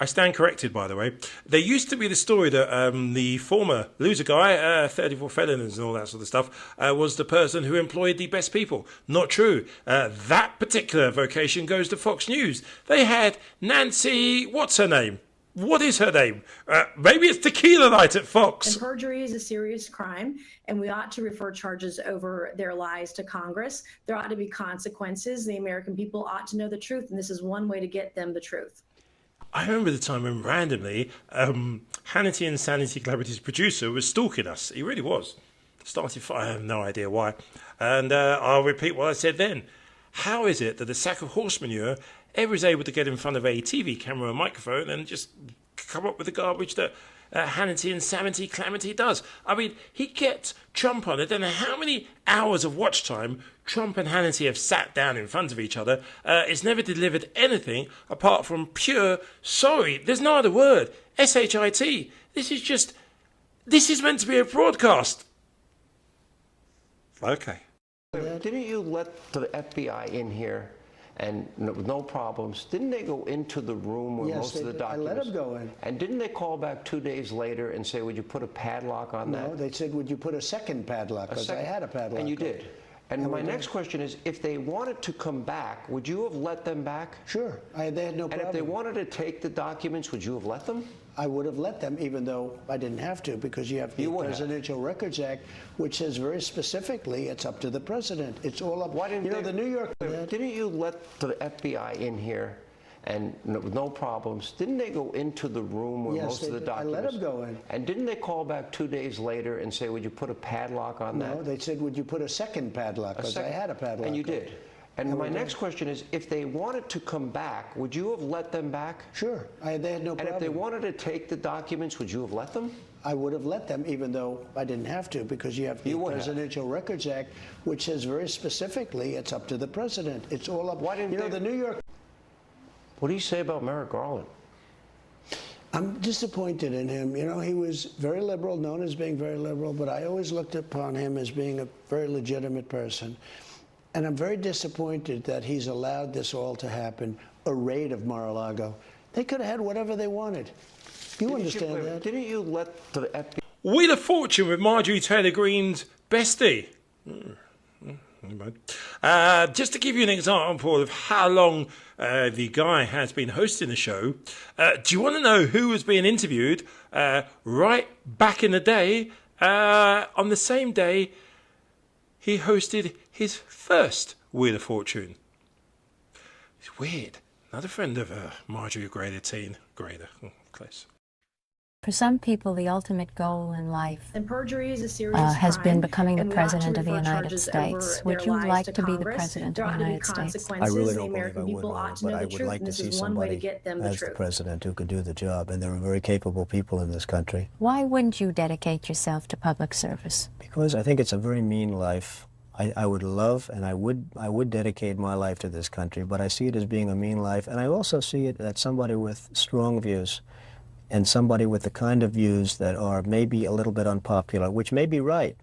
I stand corrected, by the way. There used to be the story that the former loser guy, 34 felons and all that sort of stuff, was the person who employed the best people. Not true. That particular vocation goes to Fox News. They had Nancy, what's her name? What is her name? Maybe it's Tequila Night at Fox. And perjury is a serious crime, and we ought to refer charges over their lies to Congress. There ought to be consequences. The American people ought to know the truth, and this is one way to get them the truth. I remember the time when randomly Hannity and Sanity Collaborative's producer was stalking us. He really was. I have no idea why. And I'll repeat what I said then. How is it that a sack of horse manure ever is able to get in front of a TV camera or microphone and just come up with the garbage that Hannity and Sanity Calamity does? I mean, he gets Trump on. I don't know how many hours of watch time Trump and Hannity have sat down in front of each other. It's never delivered anything apart from pure sorry. There's no other word. S-H-I-T. This is meant to be a broadcast. Okay. Didn't you let the FBI in here and with no problems? Didn't they go into the room where most of the documents? I let them go in. And didn't they call back 2 days later and say, would you put a padlock on that? No, they said, would you put a second padlock? Because I had a padlock. And you did. And my next question is, if they wanted to come back, would you have let them back? Sure. They had no problem. And if they wanted to take the documents, would you have let them? I would have let them, even though I didn't have to, because you have the Presidential Records Act, which says very specifically it's up to the president. It's all up. Why didn't the New York... Didn't you let the FBI in here and with no problems? Didn't they go into the room where most of the documents? I let them go in. And didn't they call back 2 days later and say, would you put a padlock on that? No, they said, would you put a second padlock? Because I had a padlock. And you did. And my next question is, if they wanted to come back, would you have let them back? Sure. They had no problem. And if they wanted to take the documents, would you have let them? I would have let them, even though I didn't have to, because you have the Presidential Records Act, which says very specifically it's up to the president. It's all up. Why didn't the New York... What do you say about Merrick Garland? I'm disappointed in him. You know, he was very liberal, known as being very liberal, but I always looked upon him as being a very legitimate person. And I'm very disappointed that he's allowed this all to happen, a raid of Mar-a-Lago. They could have had whatever they wanted. You understand that? Didn't you let the FBI... Wheel of Fortune with Marjorie Taylor Greene's bestie. Just to give you an example of how long the guy has been hosting the show, do you want to know who was being interviewed right back in the day, on the same day he hosted his first Wheel of Fortune? It's weird. Another friend of Marjorie Grader. Close. For some people, the ultimate goal in life And perjury is a serious has crime, been becoming the and we ought to president of the refer United charges States. over Would their you lies like to to be the Congress. president There of ought the to be United States? consequences. I really The don't believe I American would, people ought Laura, to but know I the would truth, like and to this see is one way to somebody get them the as the truth. president who could do the job, and there are very capable people in this country. Why wouldn't you dedicate yourself to public service? Because I think it's a very mean life. I would love and I would dedicate my life to this country, but I see it as being a mean life, and I also see it as somebody with strong views and somebody with the kind of views that are maybe a little bit unpopular, which may be right,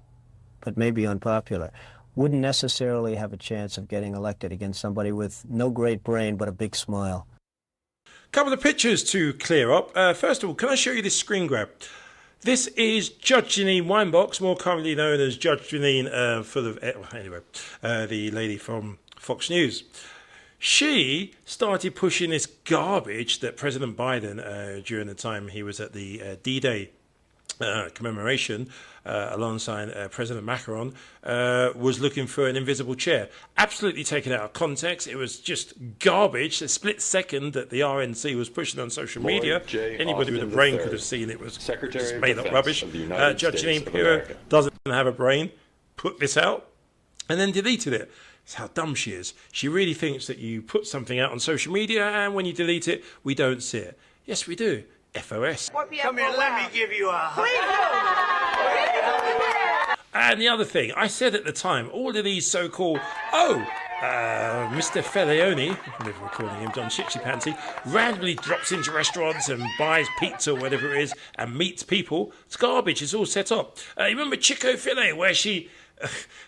but may be unpopular, wouldn't necessarily have a chance of getting elected against somebody with no great brain but a big smile. Couple of pictures to clear up. First of all, can I show you this screen grab? This is Judge Janine Weinbox, more commonly known as Judge Janine, the lady from Fox News. She started pushing this garbage that President Biden, during the time he was at the D-Day commemoration, alongside President Macron, was looking for an invisible chair. Absolutely taken out of context. It was just garbage. A split second that the RNC was pushing on social media. Anybody with a brain could have seen it was just made up rubbish. Judge Janine Pirro doesn't have a brain, put this out, and then deleted it. That's how dumb she is. She really thinks that you put something out on social media, and when you delete it, we don't see it. Yes, we do. FOS. Come here, let me give you a hug. And the other thing, I said at the time, all of these so-called, Mr. Felioni, we're calling him Don Shitsy Panty, randomly drops into restaurants and buys pizza or whatever it is and meets people. It's garbage. It's all set up. You remember Chico Filet, where she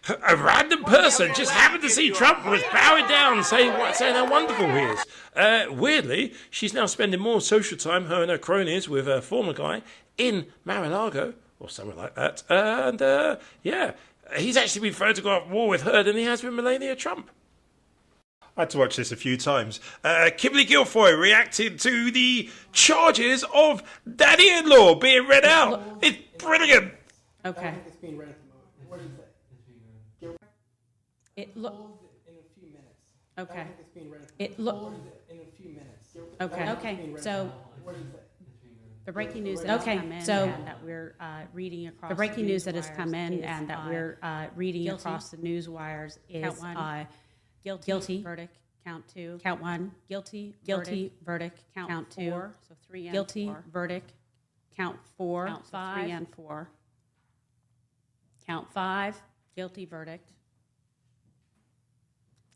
a random person just happened to see Trump and was bowing down, saying how wonderful he is. Weirdly, she's now spending more social time, her and her cronies, with a former guy in Mar-a-Lago, or somewhere like that. And, yeah, he's actually been photographed war with her than he has with Melania Trump. I had to watch this a few times. Kimberly Guilfoyle reacted to the charges of daddy-in-law being read out. It's brilliant. Okay. It's being read at the moment. What is it? It look. In a few minutes. Okay. It's being read at It look. in a few minutes. Okay. Okay. So What is it? the breaking news that has Okay, come in so and that we're reading across The breaking news that has news come in wires and is, that we're reading guilty. across the news wires is Count one. guilty. Verdict. Count two. Count one. Guilty. Guilty. Verdict. Count two. four. So 3 and Guilty. 4. Verdict. Count four. Count So 5. 3 and 4. Count 5. Guilty verdict.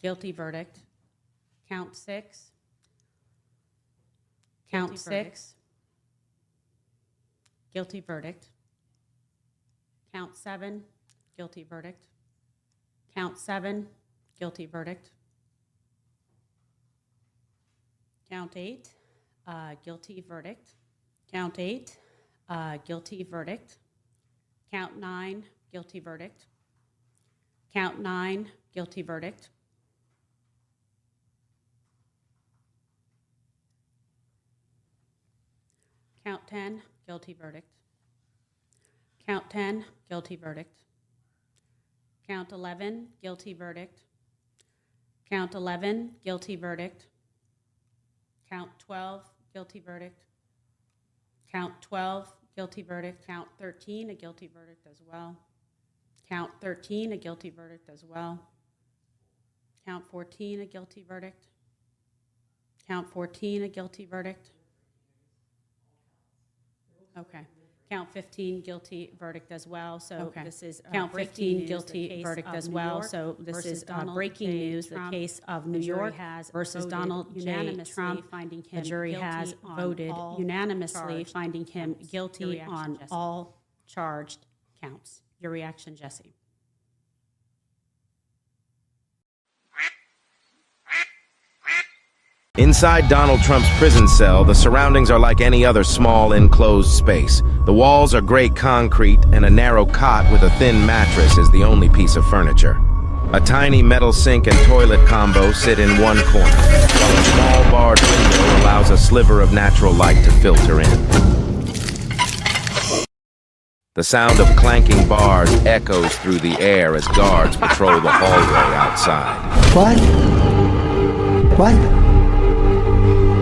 Guilty verdict. Count 6. Count Guilty 6. Guilty verdict. Count 7. Guilty verdict. Count 7. Guilty verdict. Count 8. Guilty verdict. Count 8. Guilty verdict. Count 9. Guilty verdict. Count 9. Guilty verdict. Count 10. Guilty verdict. Count 10. Guilty verdict. Count 11. Guilty verdict. Count 11. Guilty verdict. Count 12. Guilty verdict. Count 12. Guilty verdict. Count 13. A guilty verdict as well. Count 13. A guilty verdict as well. Count 14. A guilty verdict. Count 14. A guilty verdict. Okay. Count 15, guilty verdict as well. So Okay. this is Count breaking 15. news, the Guilty case verdict of as New well. York So this versus is Donald breaking J. news. Trump. The case of New The jury York has versus voted Donald J. unanimously Trump. finding The him jury has guilty on voted all unanimously, charged finding him counts. Your guilty reaction, on Jesse? all charged counts. Your reaction, Jesse? Inside Donald Trump's prison cell, the surroundings are like any other small, enclosed space. The walls are gray concrete, and a narrow cot with a thin mattress is the only piece of furniture. A tiny metal sink and toilet combo sit in one corner, while a small barred window allows a sliver of natural light to filter in. The sound of clanking bars echoes through the air as guards patrol the hallway outside. What? What?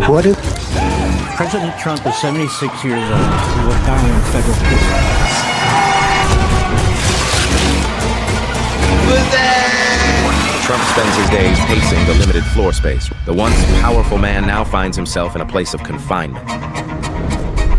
What if President Trump is 76 years old and will die in federal prison? Trump spends his days pacing the limited floor space. The once powerful man now finds himself in a place of confinement.